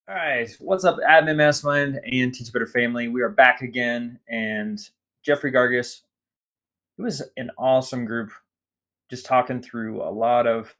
All right, what's up, Admin Mastermind and Teach a Better Family? We are back again, and Jeffrey Gargis. It was an awesome group, just talking through a lot of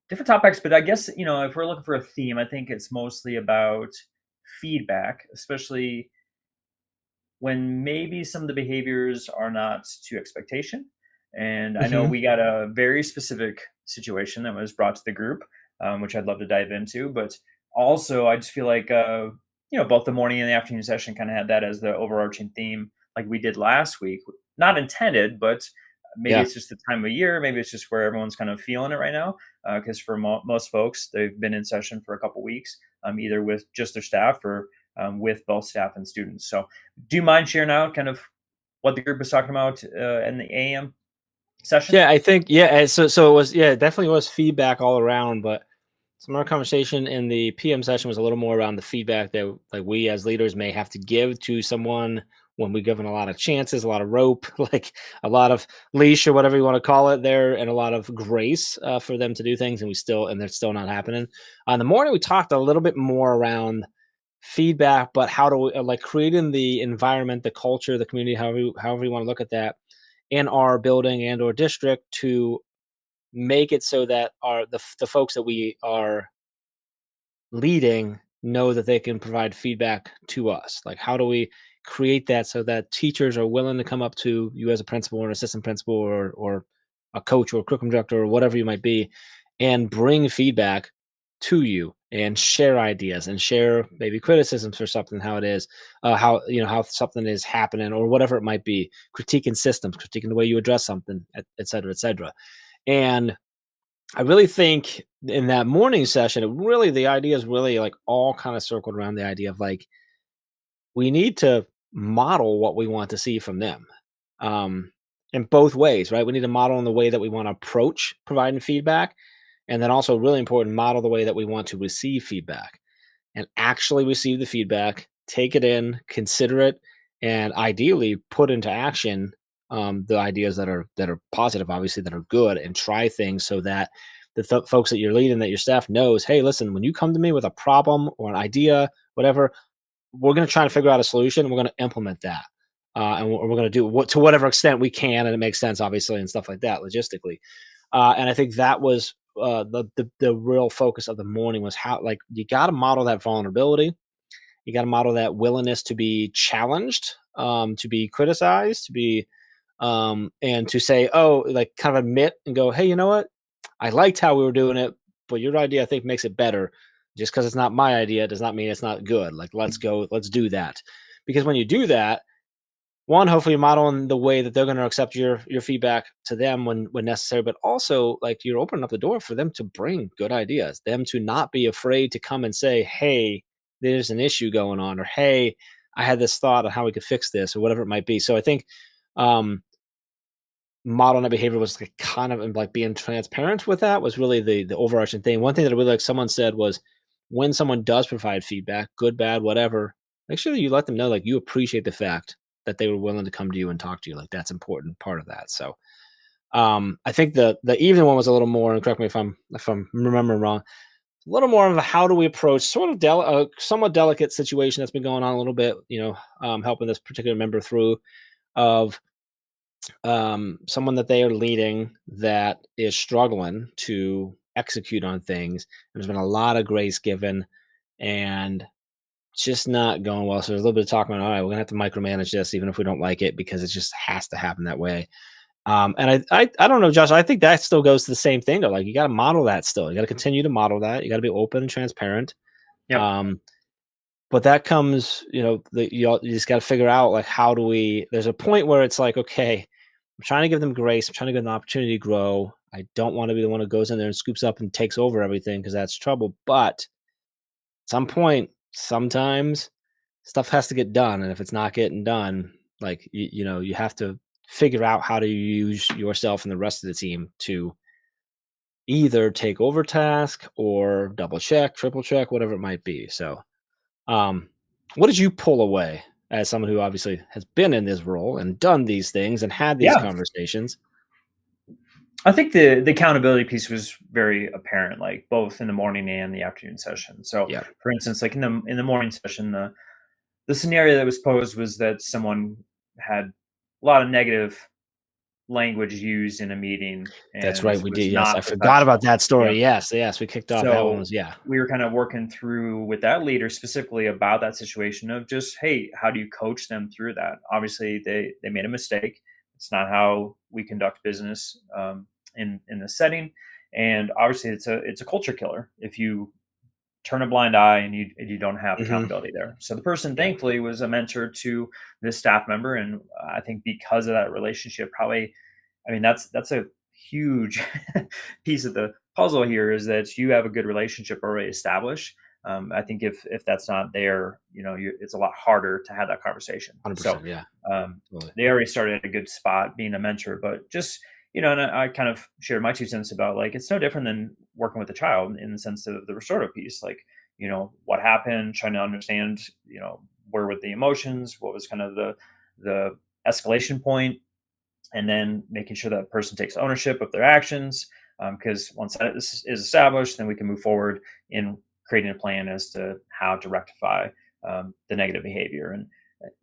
different topics. But I guess if we're looking for a theme, I think it's mostly about feedback, especially when maybe some of the behaviors are not to expectation. And I know hmm we got a very specific situation that was brought to the group, which I'd love to dive into. But also, I just feel like, both the morning and the afternoon session kind of had that as the overarching theme, like we did last week. Not intended, but maybe Yeah. it's just the time of year. Maybe it's just where everyone's kind of feeling it right now. Because for most folks, they've been in session for a couple weeks, either with just their staff or with both staff and students. So do you mind sharing out kind of what the group was talking about in the AM session? Yeah, I think so it was it definitely was feedback all around, but some of our conversation in the PM session was a little more around the feedback that like we as leaders may have to give to someone when we're given a lot of chances, a lot of rope, like a lot of leash or whatever you want to call it there, and a lot of grace for them to do things, and they're still not happening. On the morning, we talked a little bit more around feedback, but how to like creating the environment, the culture, the community, however you want to look at that in our building and or district to make it so that the folks that we are leading know that they can provide feedback to us. Like how do we create that so that teachers are willing to come up to you as a principal or an assistant principal or a coach or a curriculum director or whatever you might be and bring feedback to you and share ideas and share maybe criticisms for something, how it is, how how something is happening or whatever it might be, critiquing systems, critiquing the way you address something, et cetera, et cetera. And I really think in that morning session, the ideas really like all kind of circled around the idea of like we need to model what we want to see from them, um, in both ways, right? We need to model in the way that we want to approach providing feedback, and then also really important, model the way that we want to receive feedback and actually receive the feedback, take it in, consider it, and ideally put into action the ideas that are positive, obviously that are good, and try things so that the folks that you're leading, that your staff knows, hey, listen, when you come to me with a problem or an idea, whatever, we're going to try to figure out a solution. And we're going to implement that, and we're going to do what to whatever extent we can, and it makes sense, obviously, and stuff like that, logistically. And I think that was the real focus of the morning was how like you got to model that vulnerability, you got to model that willingness to be challenged, to be criticized, to be and to say, oh, like kind of admit and go, hey, you know what? I liked how we were doing it, but your idea I think makes it better. Just because it's not my idea does not mean it's not good. Like let's do that. Because when you do that, one, hopefully you're modeling the way that they're going to accept your feedback to them when necessary, but also like you're opening up the door for them to bring good ideas, them to not be afraid to come and say, hey, there's an issue going on, or hey, I had this thought on how we could fix this, or whatever it might be. So I think um modeling that behavior was like kind of like being transparent with that was really the overarching thing. One thing that I really like someone said was when someone does provide feedback, good, bad, whatever, make sure that you let them know like you appreciate the fact that they were willing to come to you and talk to you. Like that's important part of that. So I think the evening one was a little more, and correct me if I'm remembering wrong, a little more of a how do we approach sort of somewhat delicate situation that's been going on a little bit, helping this particular member through of someone that they are leading that is struggling to execute on things. There's been a lot of grace given and just not going well. So there's a little bit of talk about, all right, we're gonna have to micromanage this, even if we don't like it, because it just has to happen that way. And I don't know, Josh. I think that still goes to the same thing though. Like you got to model that still. You got to continue to model that. You got to be open and transparent. Yep. Um, but that comes, you just got to figure out like how do we. There's a point where it's like, okay, I'm trying to give them grace. I'm trying to give them an opportunity to grow. I don't want to be the one who goes in there and scoops up and takes over everything because that's trouble. But at some point, sometimes stuff has to get done, and if it's not getting done, like you have to figure out how to use yourself and the rest of the team to either take over task or double check, triple check, whatever it might be. So, um, what did you pull away as someone who obviously has been in this role and done these things and had these Yeah. conversations? I think the accountability piece was very apparent, like both in the morning and the afternoon session. So, Yeah, for instance, like in the morning session, the scenario that was posed was that someone had a lot of negative language used in a meeting that's and right. We was did. Yes, not I forgot about professional. that Yeah. story. Yes, yes, we kicked off. That one So was yeah. we were kind of working through with that leader specifically about that situation of just, hey, how do you coach them through that? Obviously, they made a mistake. It's not how we conduct business in this setting, and obviously, it's a culture killer if you turn a blind eye and you don't have Hmm. accountability there. So the person Yeah. thankfully was a mentor to this staff member, and I think because of that relationship, probably, I mean, that's a huge piece of the puzzle here is that you have a good relationship already established. I think if that's not there, it's a lot harder to have that conversation. So 100%. Yeah. Totally. they already started at a good spot being a mentor, but just and I kind of shared my 2 cents about like it's no different than working with a child in the sense of the restorative piece, like what happened, trying to understand where were the emotions, what was kind of the escalation point, and then making sure that person takes ownership of their actions. Because once that is established, then we can move forward in creating a plan as to how to rectify the negative behavior and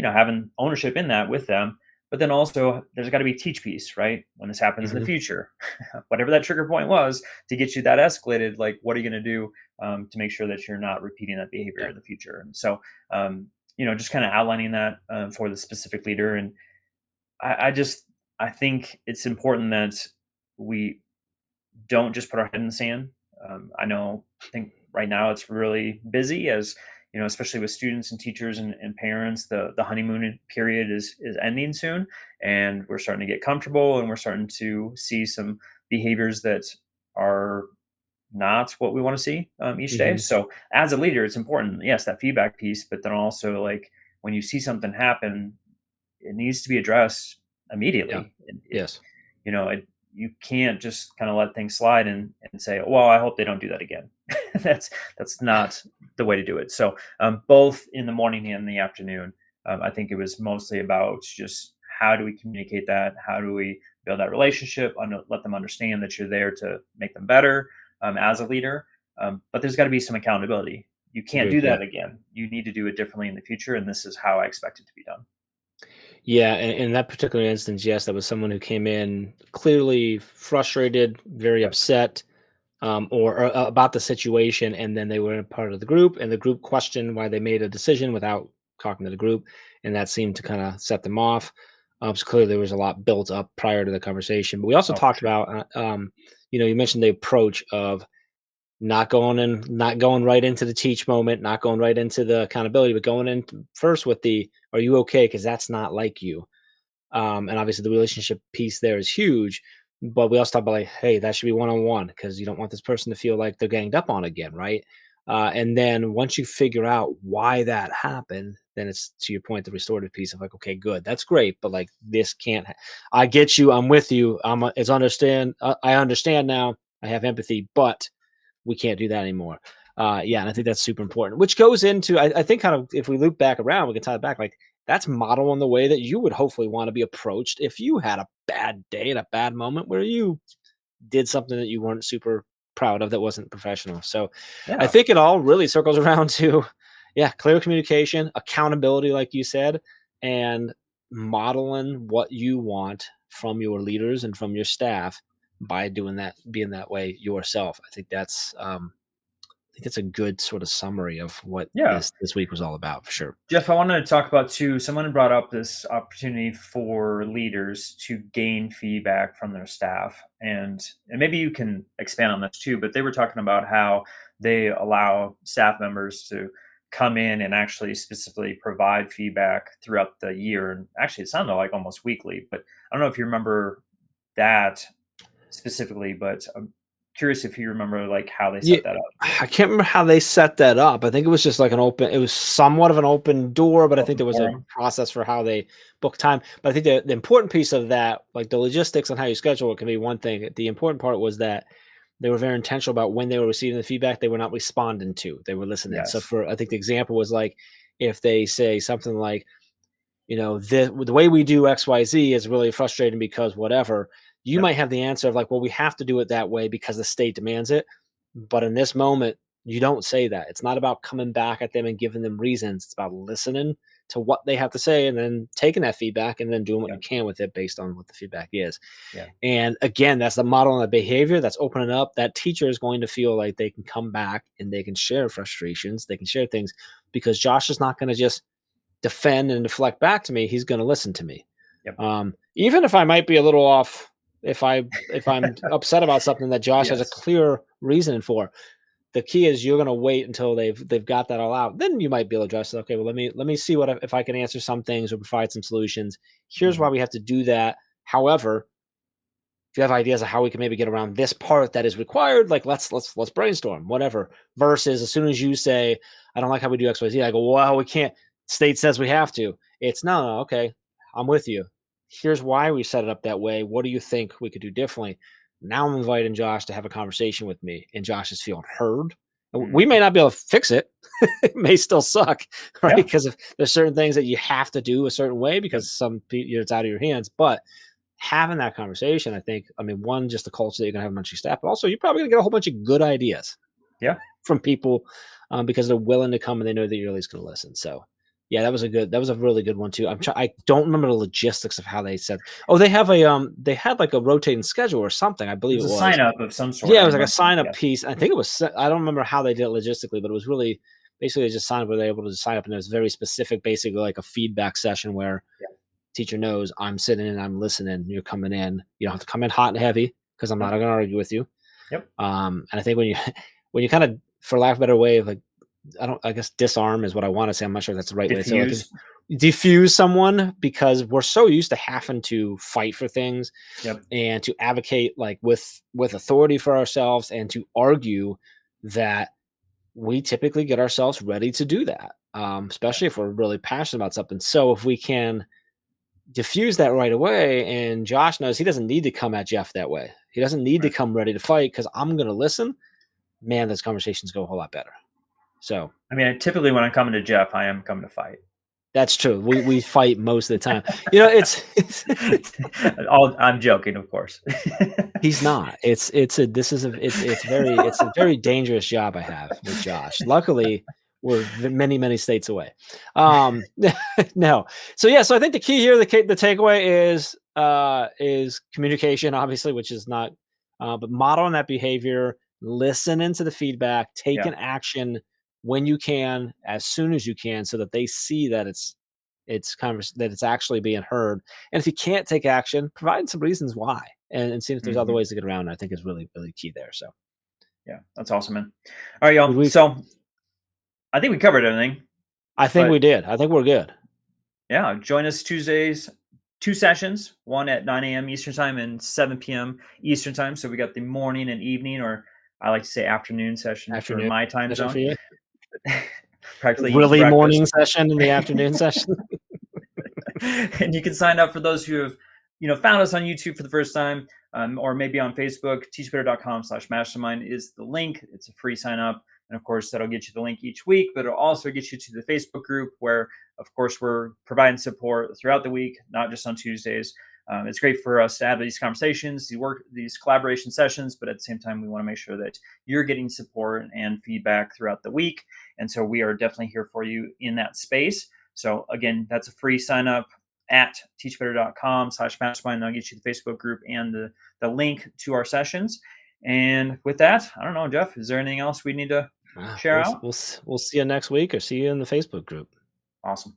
having ownership in that with them. But then also there's got to be a teach piece, right? When this happens in the Hmm. future, whatever that trigger point was to get you that escalated, like what are you going to do to make sure that you're not repeating that behavior Yeah. in the future? And so, just kind of outlining that for the specific leader. And I just I think it's important that we don't just put our head in the sand. I think right now it's really busy as especially with students and teachers and parents. The honeymoon period is ending soon, and we're starting to get comfortable, and we're starting to see some behaviors that are not what we want to see each day. Hmm. So as a leader, it's important, yes, that feedback piece, but then also like when you see something happen, it needs to be addressed Yeah. immediately. Yes. You know, it, you can't just kind of let things slide and say, well, I hope they don't do that again. That's not the way to do it. So both in the morning and the afternoon, I think it was mostly about just how do we communicate that? How do we build that relationship? Let them understand that you're there to make them better as a leader. But there's got to be some accountability. You can't Agreed. do Yeah. that again. You need to do it differently in the future, and this is how I expect it to be done. Yeah, in that particular instance, yes, that was someone who came in clearly frustrated, very Yep. upset, or about the situation, and then they were a part of the group, and the group questioned why they made a decision without talking to the group, and that seemed to kind of set them off. So clearly, there was a lot built up prior to the conversation. But we also Oh, for talked sure. about, you mentioned the approach of not going right into the teach moment, not going right into the accountability, but going in first with the "Are you okay?" Because that's not like you. And obviously, the relationship piece there is huge. But we also talk about like, hey, that should be one on one because you don't want this person to feel like they're ganged up on again, right? And then once you figure out why that happened, then it's to your point, the restorative piece of like, okay, good, that's great, but like this can't. I get you. I'm with you. It's understand. I understand now. I have empathy, but we can't do that anymore. Yeah, and I think that's super important. Which goes into, I think, kind of if we loop back around, we can tie it back. Like that's modeling the way that you would hopefully want to be approached if you had a bad day and a bad moment where you did something that you weren't super proud of that wasn't professional. So I Yeah. think it all really circles around to, yeah, clear communication, accountability, like you said, and modeling what you want from your leaders and from your staff by doing that, being that way yourself. I think that's a good sort of summary of what Yeah. this week was all about for sure. Jeff, I wanted to talk about too. Someone brought up this opportunity for leaders to gain feedback from their staff, and maybe you can expand on this too. But they were talking about how they allow staff members to come in and actually specifically provide feedback throughout the year, and actually it sounded like almost weekly. But I don't know if you remember that specifically, but I'm curious if you remember like how they Yeah, set that up. I can't remember how they set that up. I think it was just like it was somewhat of an open door, but I think Open there was a forum. process for how they book time. But I think the important piece of that, like the logistics and how you schedule it, can be one thing. The important part was that they were very intentional about when they were receiving the feedback, they were not responding to, they were listening. So Yes. for, I think the example was like, if they say something like, the way we do XYZ is really frustrating because whatever. You might have the answer of like, well, we have to do it that way because the state demands it. But in this moment, you don't say that. It's not about coming back at them and giving them reasons. It's about listening to what they have to say and then taking that feedback and then doing what you can with it based on what the feedback is. Yeah. And again, that's the model on the behavior that's opening up. That teacher is going to feel like they can come back and they can share frustrations. They can share things because Josh is not going to just defend and deflect back to me. He's going to listen to me. Yep. Even if I might be a little off, if I'm upset about something that Josh has a clear reason for, the key is you're going to wait until they've got that all out. Then you might be able to address it. Okay, well, let me see if I can answer some things or provide some solutions. Here's why we have to do that. However, if you have ideas of how we can maybe get around this part that is required, like let's brainstorm, whatever. Versus as soon as you say, I don't like how we do X, Y, Z, I go, well, we can't. State says we have to. It's no, okay, I'm with you. Here's why we set it up that way. What do you think we could do differently? Now I'm inviting Josh to have a conversation with me, and Josh is feeling heard. We may not be able to fix it. It may still suck, right? Because if there's certain things that you have to do a certain way because some it's out of your hands. But having that conversation, I think, one, just the culture that you're going to have amongst your staff, but also you're probably going to get a whole bunch of good ideas from people because they're willing to come and they know that you're at least going to listen. So yeah, that was a really good one too. I don't remember the logistics of how they said. Oh, they have they had like a rotating schedule or something. I believe it was a sign up of some sort. Yeah, it was like a sign up piece. I think it was. I don't remember how they did it logistically, but it was really basically just sign up where they were able to sign up, and it was very specific, basically like a feedback session where teacher knows I'm sitting and I'm listening. You're coming in. You don't have to come in hot and heavy because I'm not going to argue with you. Yep. And I think when you kind of, for lack of a better way of like, I guess disarm is what I want to say. I'm not sure that's the right way to say it. Diffuse someone because we're so used to having to fight for things and to advocate like with authority for ourselves and to argue that we typically get ourselves ready to do that, especially if we're really passionate about something. So if we can diffuse that right away, and Josh knows he doesn't need to come at Jeff that way. He doesn't need to come ready to fight because I'm going to listen. Man, those conversations go a whole lot better. So, typically when I'm coming to Jeff, I am coming to fight. That's true. We fight most of the time. It's I'm joking, of course. He's not. It's a very dangerous job I have with Josh. Luckily, we're many, many states away. No. So I think the key here, the takeaway is communication, obviously, which is not, but modeling that behavior, listening to the feedback, taking action when you can, as soon as you can, so that they see that it's actually being heard. And if you can't take action, providing some reasons why, and seeing if there's other ways to get around it, I think is really, really key there. So, yeah, that's awesome, man. All right, y'all. So I think we covered everything. I think we did. I think we're good. Yeah, join us Tuesdays, 2 sessions, one at 9 a.m. Eastern time and 7 p.m. Eastern time. So we got the morning and evening, or I like to say afternoon session for my time zone. Practically really morning session and the afternoon session. And you can sign up for those who have found us on YouTube for the first time, or maybe on Facebook. teachbetter.com/mastermind is the link. It's a free sign up, and of course that'll get you the link each week, but it'll also get you to the Facebook group where of course we're providing support throughout the week, not just on Tuesdays. It's great for us to have these conversations, these collaboration sessions, but at the same time, we want to make sure that you're getting support and feedback throughout the week. And so we are definitely here for you in that space. So again, that's a free sign up at teachbetter.com/mastermind. That'll get you the Facebook group and the link to our sessions. And with that, I don't know, Jeff, is there anything else we need to share out? We'll see you next week or see you in the Facebook group. Awesome.